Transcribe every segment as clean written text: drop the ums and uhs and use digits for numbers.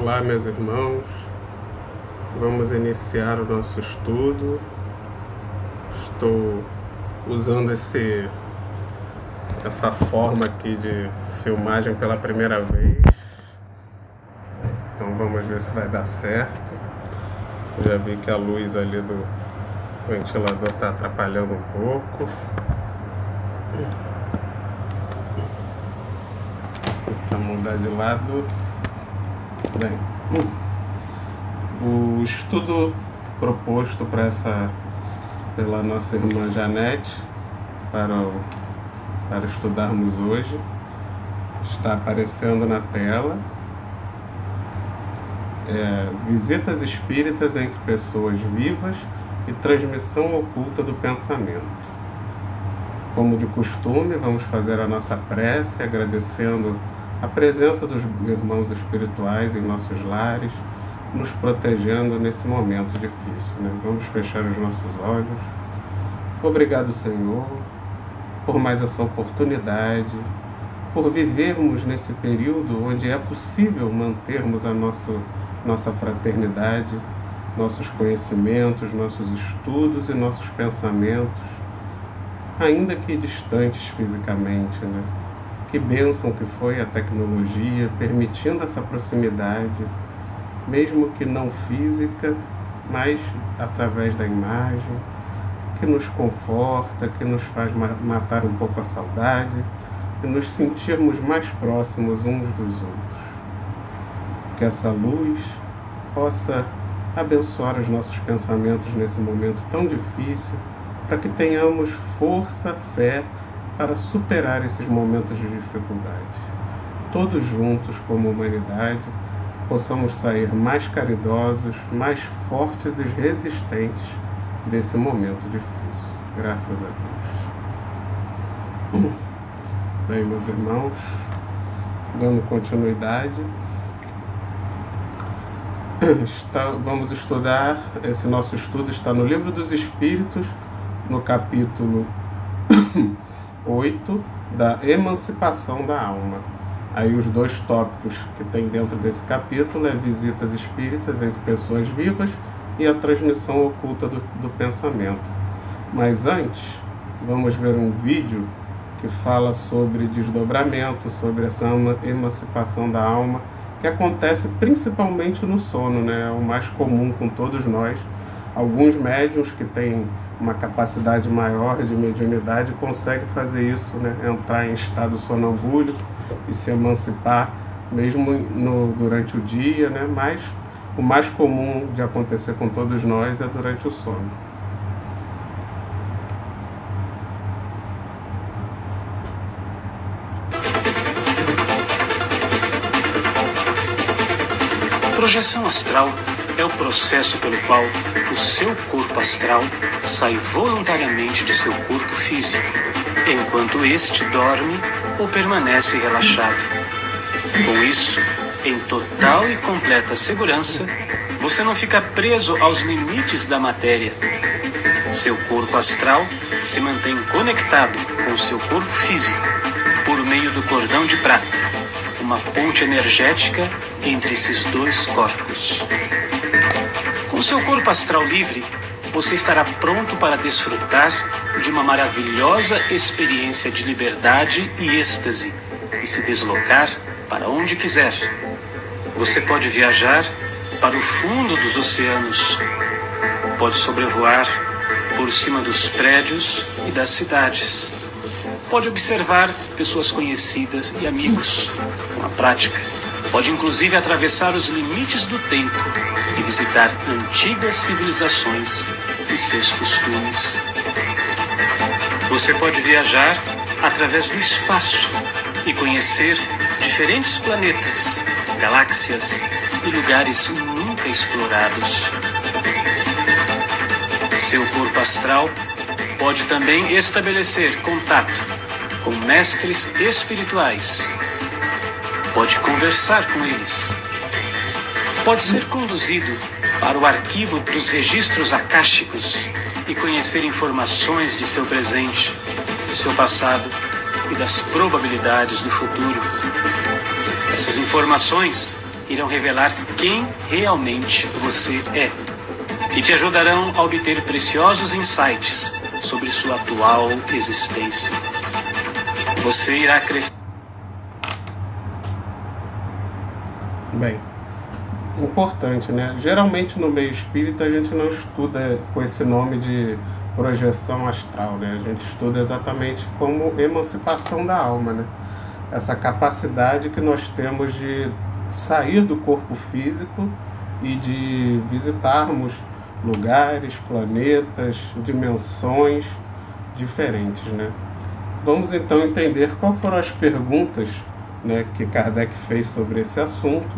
Olá, meus irmãos, vamos iniciar o nosso estudo. Estou usando essa forma aqui de filmagem pela primeira vez, então vamos ver se vai dar certo. Já vi que a luz ali do ventilador está atrapalhando um pouco. Vou mudar de lado. Bem, o estudo proposto pela nossa irmã Janete para estudarmos hoje está aparecendo na tela. Visitas espíritas entre pessoas vivas e transmissão oculta do pensamento. Como de costume, vamos fazer a nossa prece agradecendo a presença dos irmãos espirituais em nossos lares, nos protegendo nesse momento difícil, né? Vamos fechar os nossos olhos. Obrigado, Senhor, por mais essa oportunidade, por vivermos nesse período onde é possível mantermos a nossa fraternidade, nossos conhecimentos, nossos estudos e nossos pensamentos, ainda que distantes fisicamente, né? Que bênção que foi a tecnologia, permitindo essa proximidade, mesmo que não física, mas através da imagem, que nos conforta, que nos faz matar um pouco a saudade e nos sentirmos mais próximos uns dos outros. Que essa luz possa abençoar os nossos pensamentos nesse momento tão difícil, para que tenhamos força, fé, para superar esses momentos de dificuldade. Todos juntos, como humanidade, possamos sair mais caridosos, mais fortes e resistentes desse momento difícil. Graças a Deus. Bem, meus irmãos, dando continuidade, vamos estudar, esse nosso estudo está no Livro dos Espíritos, no capítulo 8, da emancipação da alma. Aí os dois tópicos que tem dentro desse capítulo é visitas espíritas entre pessoas vivas e a transmissão oculta do pensamento. Mas antes, vamos ver um vídeo que fala sobre desdobramento, sobre essa emancipação da alma, que acontece principalmente no sono, né? É o mais comum com todos nós. Alguns médiuns que têm uma capacidade maior de mediunidade conseguem fazer isso, né? Entrar em estado sonambúlico e se emancipar mesmo durante o dia, né? Mas o mais comum de acontecer com todos nós é durante o sono. Projeção astral é o processo pelo qual o seu corpo astral sai voluntariamente de seu corpo físico, enquanto este dorme ou permanece relaxado. Com isso, em total e completa segurança, você não fica preso aos limites da matéria. Seu corpo astral se mantém conectado com seu corpo físico por meio do cordão de prata, uma ponte energética entre esses dois corpos. Com seu corpo astral livre, você estará pronto para desfrutar de uma maravilhosa experiência de liberdade e êxtase e se deslocar para onde quiser. Você pode viajar para o fundo dos oceanos, pode sobrevoar por cima dos prédios e das cidades, pode observar pessoas conhecidas e amigos. Com a prática, pode inclusive atravessar os limites do tempo e visitar antigas civilizações e seus costumes. Você pode viajar através do espaço e conhecer diferentes planetas, galáxias e lugares nunca explorados. Seu corpo astral pode também estabelecer contato com mestres espirituais. Pode conversar com eles. Pode ser conduzido para o arquivo dos registros akáshicos e conhecer informações de seu presente, do seu passado e das probabilidades do futuro. Essas informações irão revelar quem realmente você é e te ajudarão a obter preciosos insights sobre sua atual existência. Você irá crescer. Bem, importante, né? Geralmente no meio espírita a gente não estuda com esse nome de projeção astral, né? A gente estuda exatamente como emancipação da alma, né? Essa capacidade que nós temos de sair do corpo físico e de visitarmos lugares, planetas, dimensões diferentes, né? Vamos então entender quais foram as perguntas, né, que Kardec fez sobre esse assunto,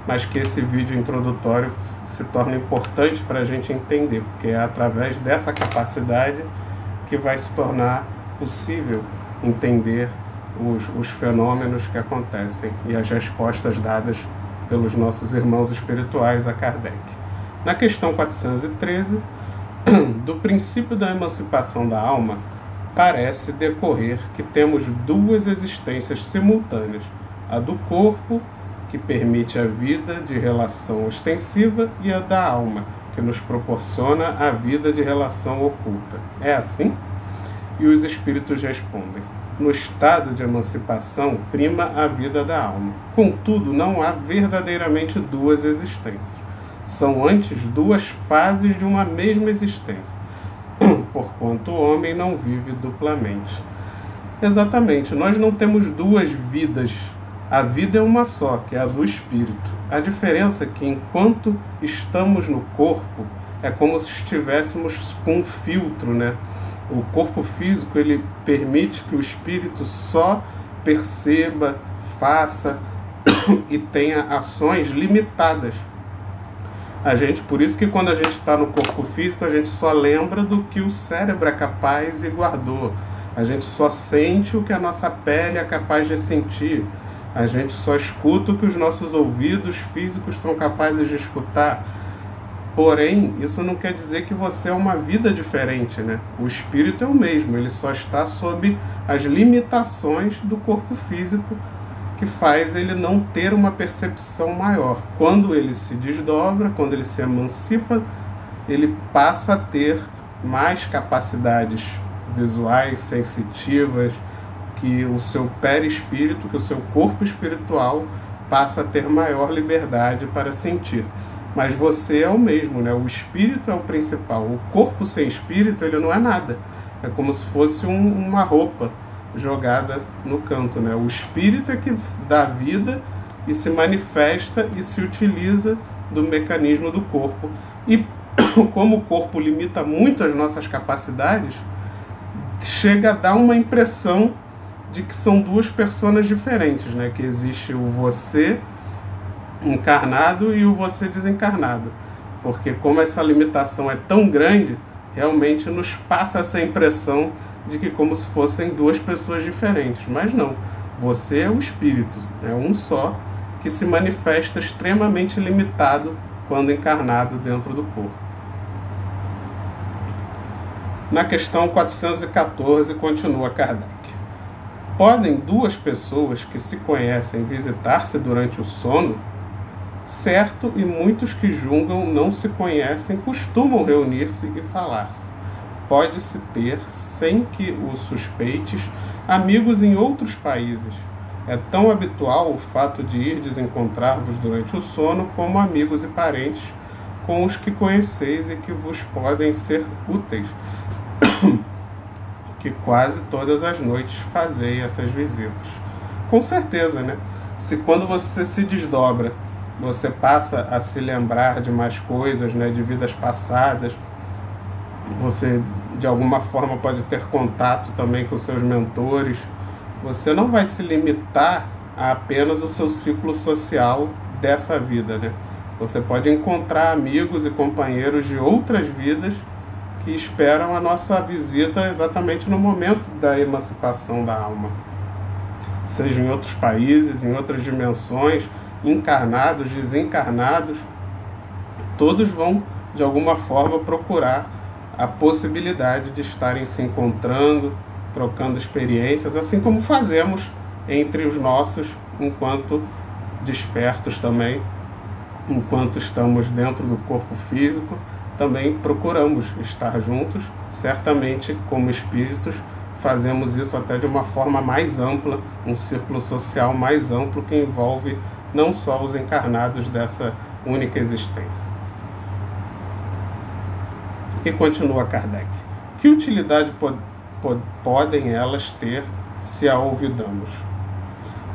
mas que esse vídeo introdutório se torna importante para a gente entender, porque é através dessa capacidade que vai se tornar possível entender os fenômenos que acontecem e as respostas dadas pelos nossos irmãos espirituais a Kardec. Na questão 413, do princípio da emancipação da alma, parece decorrer que temos duas existências simultâneas, a do corpo, que permite a vida de relação ostensiva, e a da alma, que nos proporciona a vida de relação oculta. É assim? E os espíritos respondem: no estado de emancipação prima a vida da alma. Contudo, não há verdadeiramente duas existências. São antes duas fases de uma mesma existência, porquanto o homem não vive duplamente. Exatamente, nós não temos duas vidas. A vida é uma só, que é a do espírito. A diferença é que enquanto estamos no corpo, é como se estivéssemos com um filtro, né? O corpo físico, ele permite que o espírito só perceba, faça e tenha ações limitadas. Por isso que quando a gente está no corpo físico, a gente só lembra do que o cérebro é capaz e guardou. A gente só sente o que a nossa pele é capaz de sentir. A gente só escuta o que os nossos ouvidos físicos são capazes de escutar. Porém, isso não quer dizer que você é uma vida diferente, né? O espírito é o mesmo, ele só está sob as limitações do corpo físico, que faz ele não ter uma percepção maior. Quando ele se desdobra, quando ele se emancipa, ele passa a ter mais capacidades visuais, sensitivas, que o seu perispírito, que o seu corpo espiritual passa a ter maior liberdade para sentir. Mas você é o mesmo, né? O espírito é o principal. O corpo sem espírito, ele não é nada. É como se fosse uma roupa jogada no canto, né? O espírito é que dá vida e se manifesta e se utiliza do mecanismo do corpo. E como o corpo limita muito as nossas capacidades, chega a dar uma impressão de que são duas personas diferentes, né? Que existe o você encarnado e o você desencarnado. Porque como essa limitação é tão grande, realmente nos passa essa impressão de que como se fossem duas pessoas diferentes. Mas não, você é o espírito, é um só, que se manifesta extremamente limitado quando encarnado dentro do corpo. Na questão 414, continua Kardec. Podem duas pessoas que se conhecem visitar-se durante o sono? Certo, e muitos que julgam não se conhecem costumam reunir-se e falar-se. Pode-se ter, sem que o suspeites, amigos em outros países. É tão habitual o fato de irdes encontrar-vos durante o sono como amigos e parentes com os que conheceis e que vos podem ser úteis, que quase todas as noites fazei essas visitas. Com certeza, né? Se quando você se desdobra, você passa a se lembrar de mais coisas, né, de vidas passadas, você de alguma forma pode ter contato também com seus mentores, você não vai se limitar a apenas o seu ciclo social dessa vida, né? Você pode encontrar amigos e companheiros de outras vidas que esperam a nossa visita exatamente no momento da emancipação da alma. Seja em outros países, em outras dimensões, encarnados, desencarnados, todos vão, de alguma forma, procurar a possibilidade de estarem se encontrando, trocando experiências, assim como fazemos entre os nossos, enquanto despertos também, enquanto estamos dentro do corpo físico, também procuramos estar juntos. Certamente, como espíritos, fazemos isso até de uma forma mais ampla, um círculo social mais amplo que envolve não só os encarnados dessa única existência. E continua Kardec. Que utilidade podem elas ter se a olvidamos?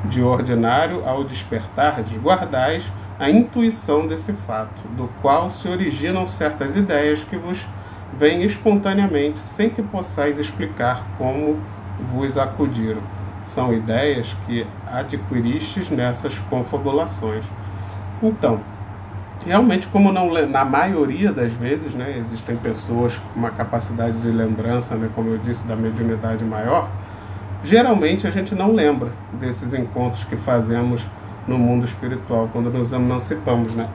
De ordinário, ao despertardes, guardais a intuição desse fato, do qual se originam certas ideias que vos vêm espontaneamente, sem que possais explicar como vos acudiram. São ideias que adquiristes nessas confabulações. Então, realmente, como não, na maioria das vezes, né, existem pessoas com uma capacidade de lembrança, né, como eu disse, da mediunidade maior, geralmente a gente não lembra desses encontros que fazemos no mundo espiritual, quando nos emancipamos, né?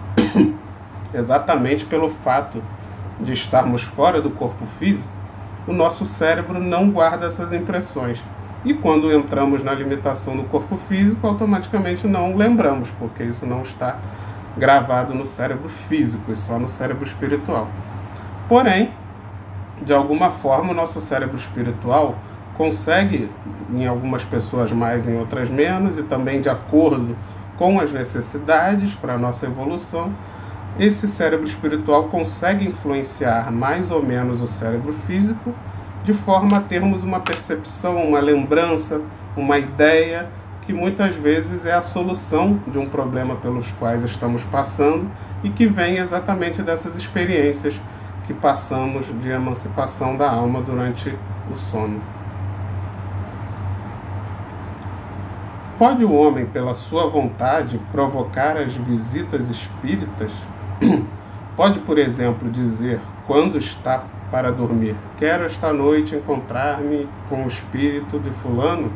Exatamente pelo fato de estarmos fora do corpo físico, o nosso cérebro não guarda essas impressões. E quando entramos na limitação do corpo físico, automaticamente não lembramos, porque isso não está gravado no cérebro físico, e só no cérebro espiritual. Porém, de alguma forma, o nosso cérebro espiritual consegue, em algumas pessoas mais, em outras menos, e também de acordo com as necessidades para a nossa evolução, esse cérebro espiritual consegue influenciar mais ou menos o cérebro físico, de forma a termos uma percepção, uma lembrança, uma ideia, que muitas vezes é a solução de um problema pelos quais estamos passando e que vem exatamente dessas experiências que passamos de emancipação da alma durante o sono. Pode o homem, pela sua vontade, provocar as visitas espíritas? Pode, por exemplo, dizer, quando está para dormir, quero esta noite encontrar-me com o espírito de fulano?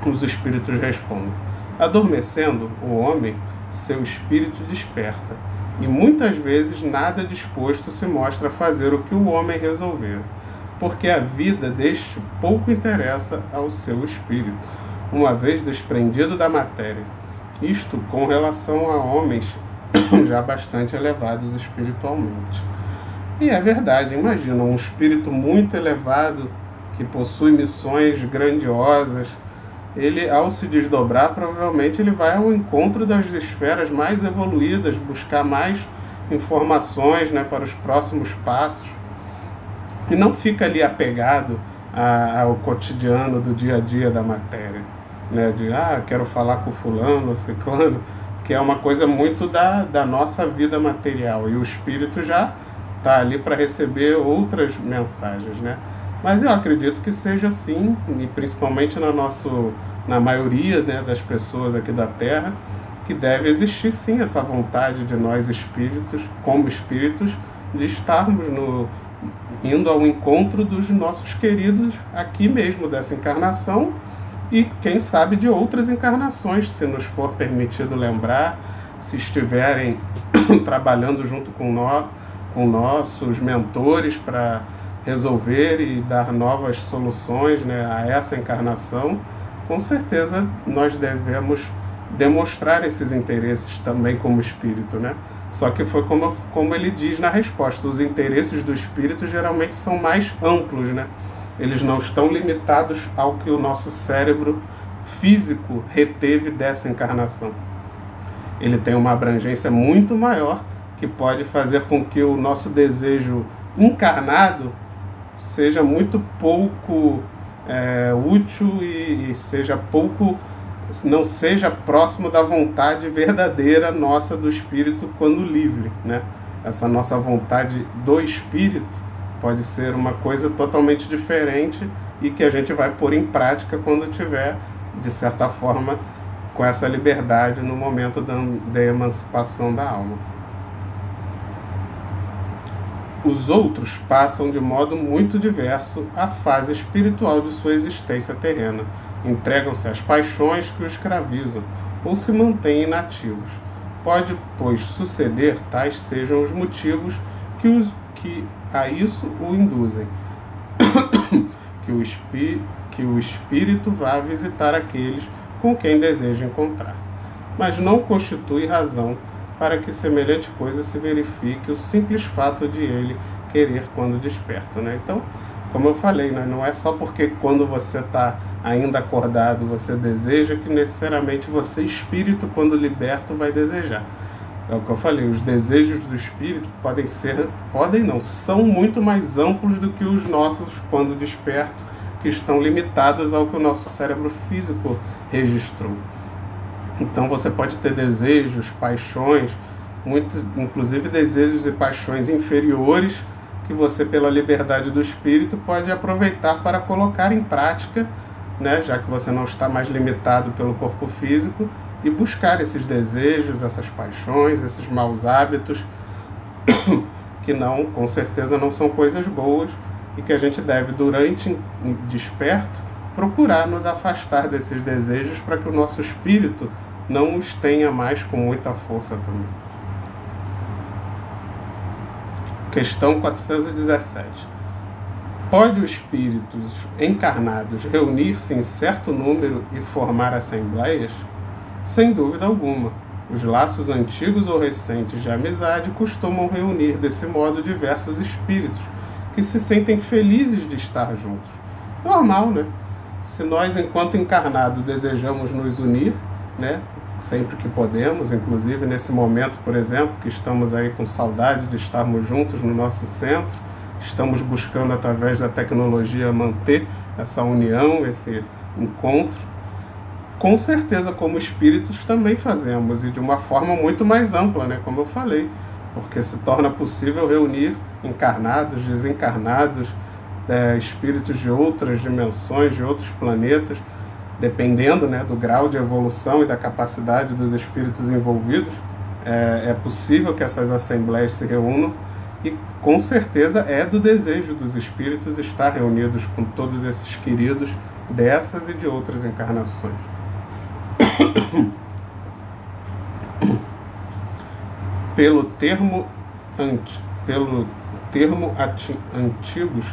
Os espíritos respondem, adormecendo o homem, seu espírito desperta, e muitas vezes nada disposto se mostra a fazer o que o homem resolver, porque a vida deste pouco interessa ao seu espírito, uma vez desprendido da matéria. Isto com relação a homens já bastante elevados espiritualmente. E é verdade, imagina um espírito muito elevado, que possui missões grandiosas, ele, ao se desdobrar, provavelmente ele vai ao encontro das esferas mais evoluídas, buscar mais informações, né, para os próximos passos, e não fica ali apegado ao cotidiano do dia a dia da matéria, né, de, quero falar com fulano, ciclano, que é uma coisa muito da nossa vida material, e o espírito já está ali para receber outras mensagens, né? Mas eu acredito que seja assim, e principalmente na maioria, né, das pessoas aqui da Terra, que deve existir sim essa vontade de nós espíritos, como espíritos, de estarmos indo ao encontro dos nossos queridos aqui mesmo, dessa encarnação, e quem sabe de outras encarnações, se nos for permitido lembrar, se estiverem trabalhando junto com nossos mentores para resolver e dar novas soluções, né, a essa encarnação, com certeza nós devemos demonstrar esses interesses também como espírito, né? Só que foi como ele diz na resposta, os interesses do espírito geralmente são mais amplos, né? Eles não estão limitados ao que o nosso cérebro físico reteve dessa encarnação. Ele tem uma abrangência muito maior, que pode fazer com que o nosso desejo encarnado seja muito pouco útil e não seja próximo da vontade verdadeira nossa do espírito quando livre, né? Essa nossa vontade do espírito pode ser uma coisa totalmente diferente e que a gente vai pôr em prática quando tiver, de certa forma, com essa liberdade no momento da emancipação da alma. Os outros passam de modo muito diverso a fase espiritual de sua existência terrena, entregam-se às paixões que os escravizam ou se mantêm inativos. Pode, pois, suceder tais sejam os motivos que a isso o induzem, que o espírito vá visitar aqueles com quem deseja encontrar-se, mas não constitui razão para que semelhante coisa se verifique o simples fato de ele querer quando desperto, né? Então, como eu falei, né, não é só porque quando você está ainda acordado você deseja que necessariamente você, espírito, quando liberto, vai desejar. É o que eu falei, os desejos do espírito são muito mais amplos do que os nossos quando desperto, que estão limitados ao que o nosso cérebro físico registrou. Então você pode ter desejos, paixões, inclusive desejos e paixões inferiores, que você, pela liberdade do espírito, pode aproveitar para colocar em prática, né, já que você não está mais limitado pelo corpo físico, e buscar esses desejos, essas paixões, esses maus hábitos, que não, com certeza não são coisas boas, e que a gente deve, durante desperto, procurar nos afastar desses desejos para que o nosso espírito não os tenha mais com muita força também. Questão 417. Pode os espíritos encarnados reunir-se em certo número e formar assembleias? Sem dúvida alguma. Os laços antigos ou recentes de amizade costumam reunir desse modo diversos espíritos que se sentem felizes de estar juntos. Normal, né? Se nós, enquanto encarnados, desejamos nos unir, né, sempre que podemos, inclusive nesse momento, por exemplo, que estamos aí com saudade de estarmos juntos no nosso centro, estamos buscando, através da tecnologia, manter essa união, esse encontro. Com certeza, como espíritos, também fazemos, e de uma forma muito mais ampla, né, como eu falei, porque se torna possível reunir encarnados, desencarnados, espíritos de outras dimensões, de outros planetas, dependendo, né, do grau de evolução e da capacidade dos espíritos envolvidos. É possível que essas assembleias se reúnam, e com certeza é do desejo dos espíritos estar reunidos com todos esses queridos dessas e de outras encarnações. Pelo termo antigos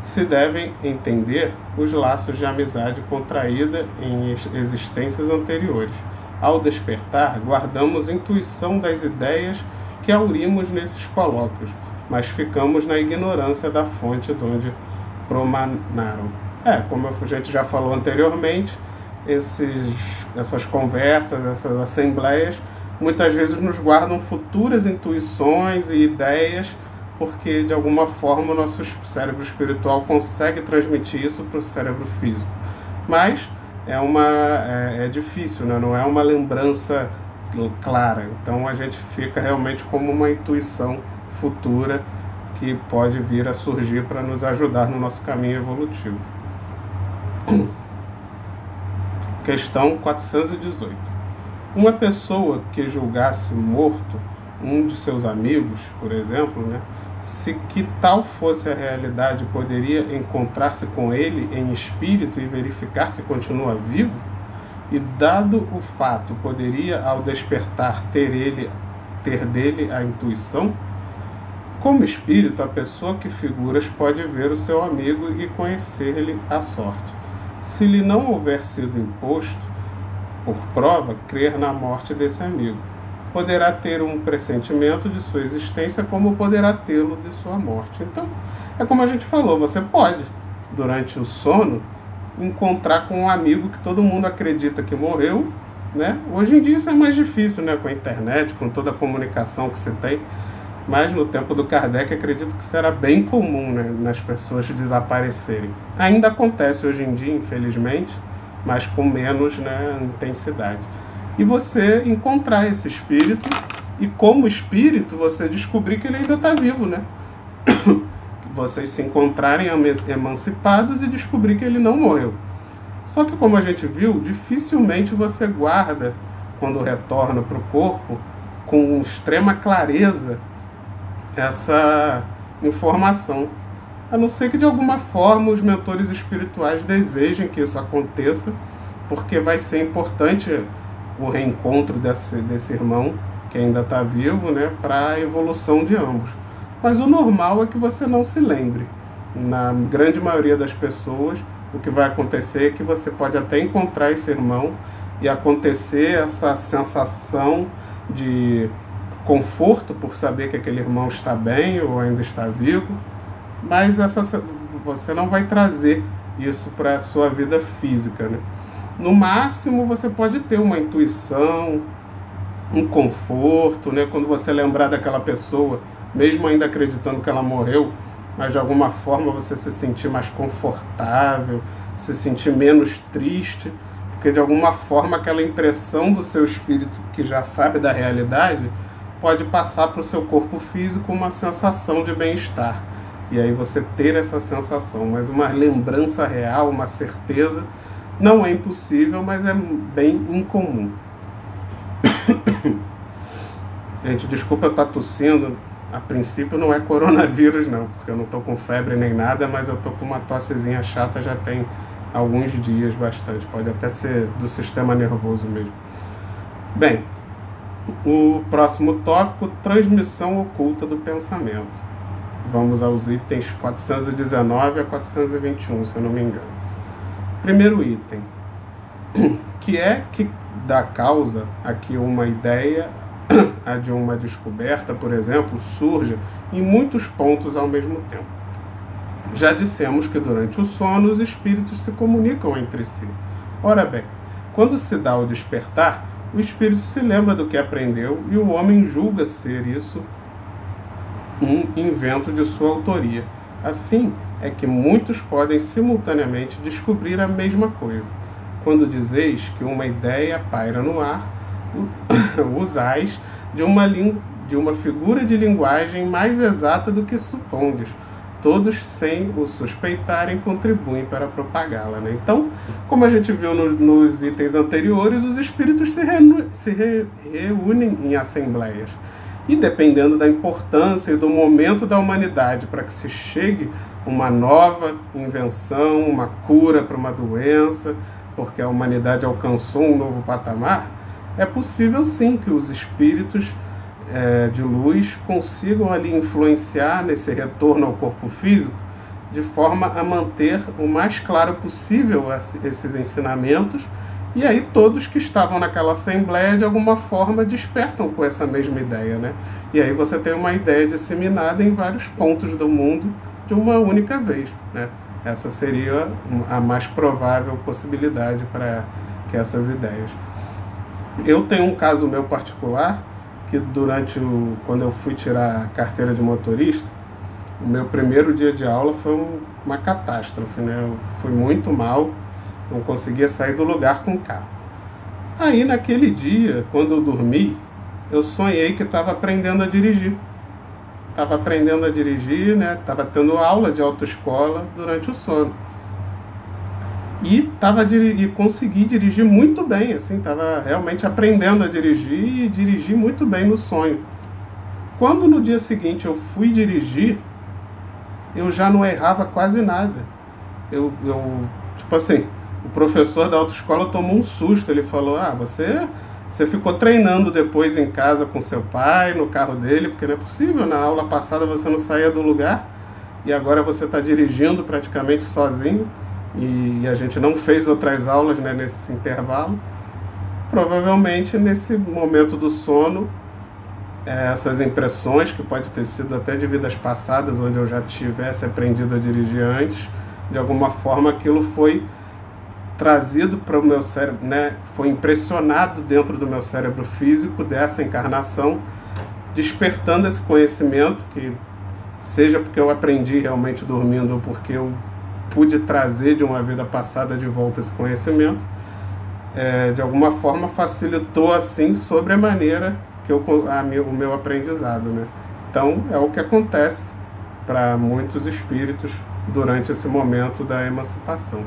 se devem entender os laços de amizade contraída em existências anteriores. Ao despertar, guardamos intuição das ideias que aurimos nesses colóquios, mas ficamos na ignorância da fonte de onde promanaram. Como a gente já falou anteriormente, essas conversas, essas assembleias, muitas vezes nos guardam futuras intuições e ideias, porque de alguma forma o nosso cérebro espiritual consegue transmitir isso para o cérebro físico. Mas é difícil, né? Não é uma lembrança clara. Então a gente fica realmente como uma intuição futura que pode vir a surgir para nos ajudar no nosso caminho evolutivo. Questão 418. Uma pessoa que julgasse morto um de seus amigos, por exemplo, né, se que tal fosse a realidade, poderia encontrar-se com ele em espírito e verificar que continua vivo? E, dado o fato, poderia, ao despertar, ter dele a intuição? Como espírito, a pessoa que figuras pode ver o seu amigo e conhecer-lhe a sorte. Se lhe não houver sido imposto, por prova, crer na morte desse amigo, poderá ter um pressentimento de sua existência, como poderá tê-lo de sua morte. Então, é como a gente falou, você pode, durante o sono, encontrar com um amigo que todo mundo acredita que morreu, né? Hoje em dia isso é mais difícil, né? Com a internet, com toda a comunicação que se tem, mas no tempo do Kardec acredito que isso era bem comum, né? Nas pessoas desaparecerem. Ainda acontece hoje em dia, infelizmente, mas com menos, né, intensidade. E você encontrar esse espírito, e como espírito você descobrir que ele ainda está vivo, né? Vocês se encontrarem emancipados e descobrir que ele não morreu. Só que, como a gente viu, dificilmente você guarda, quando retorna para o corpo, com extrema clareza essa informação. A não ser que, de alguma forma, os mentores espirituais desejem que isso aconteça, porque vai ser importante o reencontro desse irmão que ainda está vivo, né, para a evolução de ambos. Mas o normal é que você não se lembre. Na grande maioria das pessoas, o que vai acontecer é que você pode até encontrar esse irmão e acontecer essa sensação de conforto por saber que aquele irmão está bem ou ainda está vivo, mas você não vai trazer isso para a sua vida física, né? No máximo, você pode ter uma intuição, um conforto, né? Quando você lembrar daquela pessoa, mesmo ainda acreditando que ela morreu, mas de alguma forma você se sentir mais confortável, se sentir menos triste, porque de alguma forma aquela impressão do seu espírito que já sabe da realidade pode passar para o seu corpo físico uma sensação de bem-estar. E aí você ter essa sensação, mas uma lembrança real, uma certeza, não é impossível, mas é bem incomum. Gente, desculpa eu estar tossindo. A princípio não é coronavírus não, porque eu não estou com febre nem nada, mas eu estou com uma tossezinha chata já tem alguns dias bastante. Pode até ser do sistema nervoso mesmo. Bem, o próximo tópico, transmissão oculta do pensamento. Vamos aos itens 419 a 421, se eu não me engano. Primeiro item, que é que dá causa a que uma ideia, a de uma descoberta, por exemplo, surja em muitos pontos ao mesmo tempo. Já dissemos que durante o sono os espíritos se comunicam entre si. Ora bem, quando se dá o despertar, o espírito se lembra do que aprendeu e o homem julga ser isso um invento de sua autoria. Assim é que muitos podem simultaneamente descobrir a mesma coisa. Quando dizeis que uma ideia paira no ar, usais de uma figura de linguagem mais exata do que supondes. Todos, sem o suspeitarem, contribuem para propagá-la, né? Então, como a gente viu nos itens anteriores, os espíritos se reúnem em assembleias. E dependendo da importância e do momento da humanidade para que se chegue uma nova invenção, uma cura para uma doença, porque a humanidade alcançou um novo patamar, é possível sim que os espíritos de luz consigam ali influenciar nesse retorno ao corpo físico de forma a manter o mais claro possível esses ensinamentos, e aí todos que estavam naquela assembleia de alguma forma despertam com essa mesma ideia, né? E aí você tem uma ideia disseminada em vários pontos do mundo de uma única vez, né? Essa seria a mais provável possibilidade para que essas ideias. Eu tenho um caso meu particular, que quando eu fui tirar a carteira de motorista, o meu primeiro dia de aula foi uma catástrofe, né? Eu fui muito mal, não conseguia sair do lugar com o carro. Aí naquele dia, quando eu dormi, eu sonhei que estava aprendendo a dirigir. Estava aprendendo a dirigir, né? Estava tendo aula de autoescola durante o sono. E consegui dirigir muito bem, assim, estava realmente aprendendo a dirigir e dirigi muito bem no sonho. Quando no dia seguinte eu fui dirigir, eu já não errava quase nada. Tipo assim, o professor da autoescola tomou um susto, ele falou, você ficou treinando depois em casa com seu pai, no carro dele, porque não é possível, na aula passada você não saía do lugar, e agora você está dirigindo praticamente sozinho, e a gente não fez outras aulas, né, nesse intervalo. Provavelmente nesse momento do sono, essas impressões, que pode ter sido até de vidas passadas, onde eu já tivesse aprendido a dirigir antes, de alguma forma aquilo foi trazido para o meu cérebro, né, foi impressionado dentro do meu cérebro físico dessa encarnação, despertando esse conhecimento, que seja porque eu aprendi realmente dormindo ou porque eu pude trazer de uma vida passada de volta esse conhecimento, de alguma forma facilitou assim sobremaneira o meu aprendizado, né? Então é o que acontece para muitos espíritos durante esse momento da emancipação.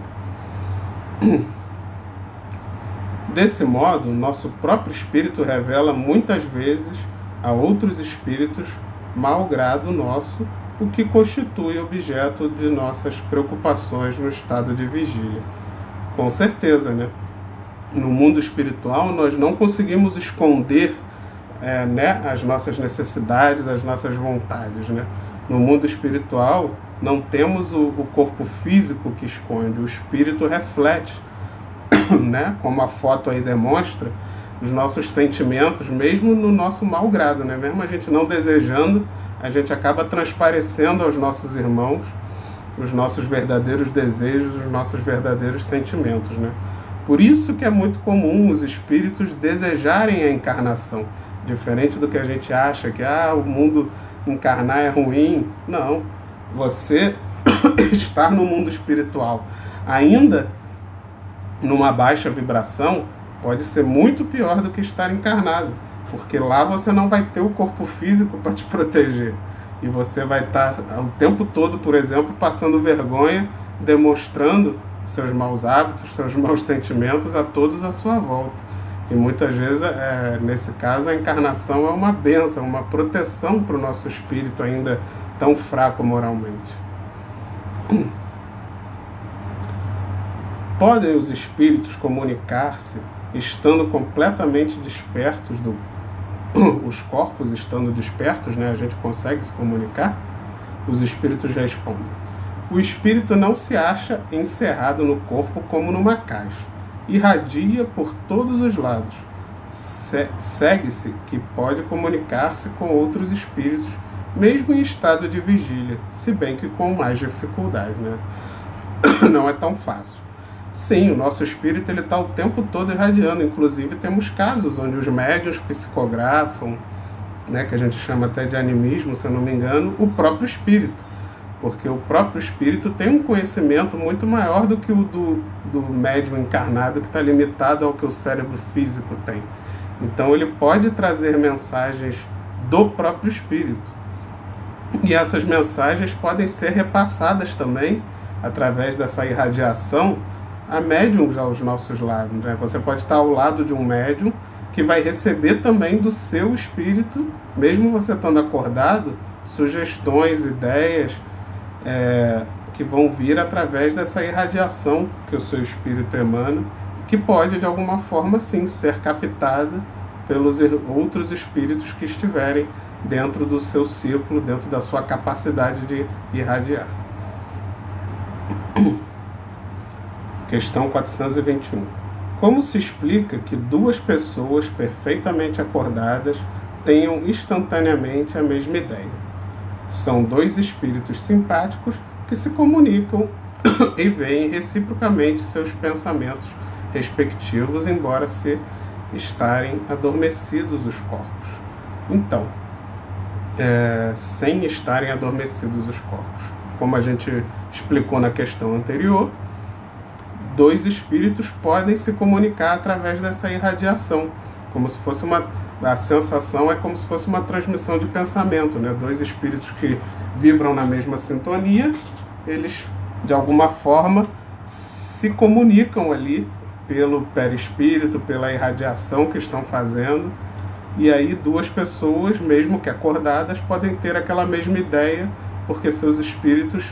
Desse modo, nosso próprio espírito revela muitas vezes a outros espíritos mau grado nosso, o que constitui objeto de nossas preocupações no estado de vigília. Com certeza, né? No mundo espiritual, nós não conseguimos esconder as nossas necessidades, as nossas vontades, né? No mundo espiritual, não temos o corpo físico que esconde, o espírito reflete, né? Como a foto aí demonstra, os nossos sentimentos, mesmo no nosso mau grado, né? Mesmo a gente não desejando, a gente acaba transparecendo aos nossos irmãos os nossos verdadeiros desejos, os nossos verdadeiros sentimentos, né? Por isso que é muito comum os espíritos desejarem a encarnação, diferente do que a gente acha, que o mundo encarnar é ruim. Não, você estar no mundo espiritual ainda numa baixa vibração pode ser muito pior do que estar encarnado, porque lá você não vai ter o corpo físico para te proteger. E você vai estar o tempo todo, por exemplo, passando vergonha, demonstrando seus maus hábitos, seus maus sentimentos a todos à sua volta. E muitas vezes, nesse caso, a encarnação é uma bênção, uma proteção para o nosso espírito ainda tão fraco moralmente. Podem os espíritos comunicar-se estando completamente despertos os corpos estando despertos, né? A gente consegue se comunicar? Os espíritos respondem: o espírito não se acha encerrado no corpo como numa caixa. Irradia por todos os lados. Segue-se que pode comunicar-se com outros espíritos, mesmo em estado de vigília, se bem que com mais dificuldade, né? Não é tão fácil. Sim, o nosso espírito está o tempo todo irradiando. Inclusive temos casos onde os médiuns psicografam, né, que a gente chama até de animismo, se eu não me engano, o próprio espírito. Porque o próprio espírito tem um conhecimento muito maior do que o do médium encarnado, que está limitado ao que o cérebro físico tem. Então ele pode trazer mensagens do próprio espírito. E essas mensagens podem ser repassadas também, através dessa irradiação, a médiums aos nossos lados, né? Você pode estar ao lado de um médium que vai receber também do seu espírito, mesmo você estando acordado, sugestões, ideias que vão vir através dessa irradiação que o seu espírito emana, que pode de alguma forma sim ser captada pelos outros espíritos que estiverem dentro do seu círculo, dentro da sua capacidade de irradiar. Questão 421. Como se explica que duas pessoas perfeitamente acordadas tenham instantaneamente a mesma ideia? São dois espíritos simpáticos que se comunicam e veem reciprocamente seus pensamentos respectivos, embora se estarem adormecidos os corpos. Então, sem estarem adormecidos os corpos. Como a gente explicou na questão anterior, dois espíritos podem se comunicar através dessa irradiação, como se fosse a sensação é como se fosse uma transmissão de pensamento, né? Dois espíritos que vibram na mesma sintonia, eles de alguma forma se comunicam ali pelo perispírito, pela irradiação que estão fazendo, e aí duas pessoas, mesmo que acordadas, podem ter aquela mesma ideia, porque seus espíritos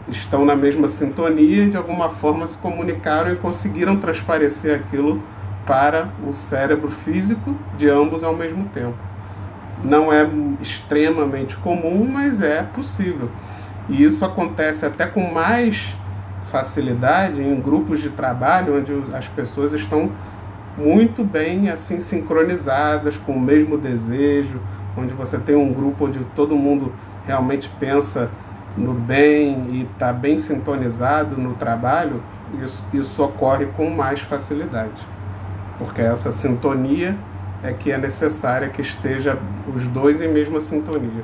estão na mesma sintonia e de alguma forma se comunicaram e conseguiram transparecer aquilo para o cérebro físico de ambos ao mesmo tempo. Não é extremamente comum, mas é possível. E isso acontece até com mais facilidade em grupos de trabalho onde as pessoas estão muito bem assim sincronizadas, com o mesmo desejo, onde você tem um grupo onde todo mundo realmente pensa no bem e está bem sintonizado no trabalho. Isso ocorre com mais facilidade, porque essa sintonia é que é necessária que esteja os dois em mesma sintonia.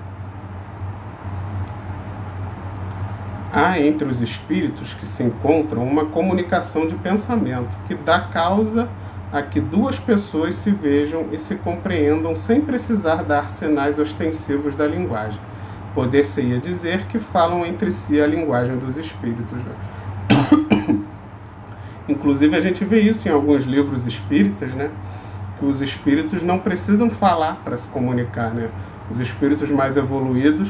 Há entre os espíritos que se encontram uma comunicação de pensamento que dá causa a que duas pessoas se vejam e se compreendam sem precisar dar sinais ostensivos da linguagem. Poder-se-ia dizer que falam entre si a linguagem dos espíritos, né? Inclusive a gente vê isso em alguns livros espíritas, né? Que os espíritos não precisam falar para se comunicar, né? Os espíritos mais evoluídos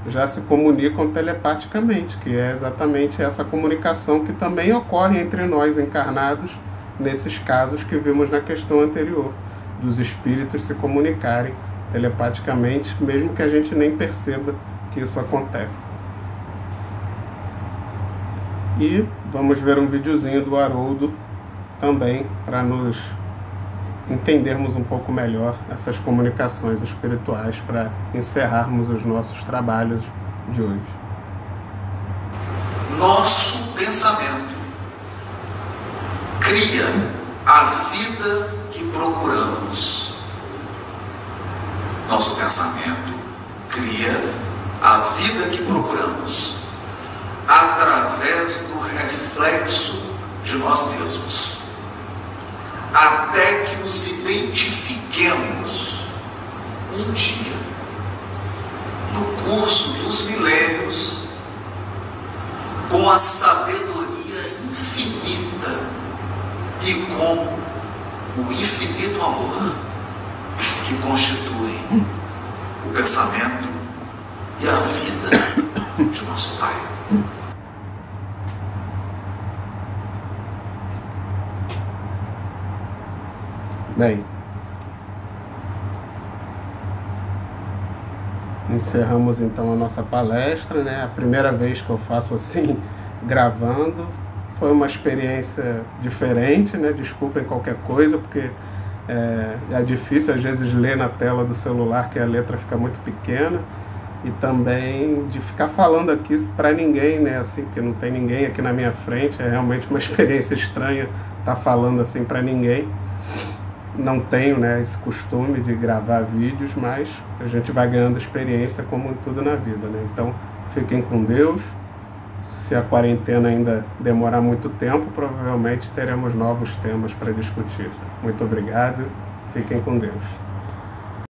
já se comunicam telepaticamente, que é exatamente essa comunicação que também ocorre entre nós encarnados, nesses casos que vimos na questão anterior, dos espíritos se comunicarem telepaticamente, mesmo que a gente nem perceba que isso acontece. E vamos ver um videozinho do Haroldo também, para nos entendermos um pouco melhor essas comunicações espirituais para encerrarmos os nossos trabalhos de hoje. Nosso pensamento cria a vida que procuramos. Nosso pensamento cria a vida que procuramos através do reflexo de nós mesmos, até que nos identifiquemos um dia, no curso dos milênios, com a sabedoria infinita e com o infinito amor que constitui o pensamento e a vida de nosso Pai. Bem, encerramos então a nossa palestra, né? A primeira vez que eu faço assim, gravando, foi uma experiência diferente, né? Desculpem qualquer coisa, porque é difícil às vezes ler na tela do celular, que a letra fica muito pequena, e também de ficar falando aqui para ninguém, né? Assim, porque não tem ninguém aqui na minha frente, é realmente uma experiência estranha estar falando assim para ninguém. Não tenho, né, esse costume de gravar vídeos, mas a gente vai ganhando experiência como tudo na vida, né? Então, fiquem com Deus. Se a quarentena ainda demorar muito tempo, provavelmente teremos novos temas para discutir. Muito obrigado. Fiquem com Deus.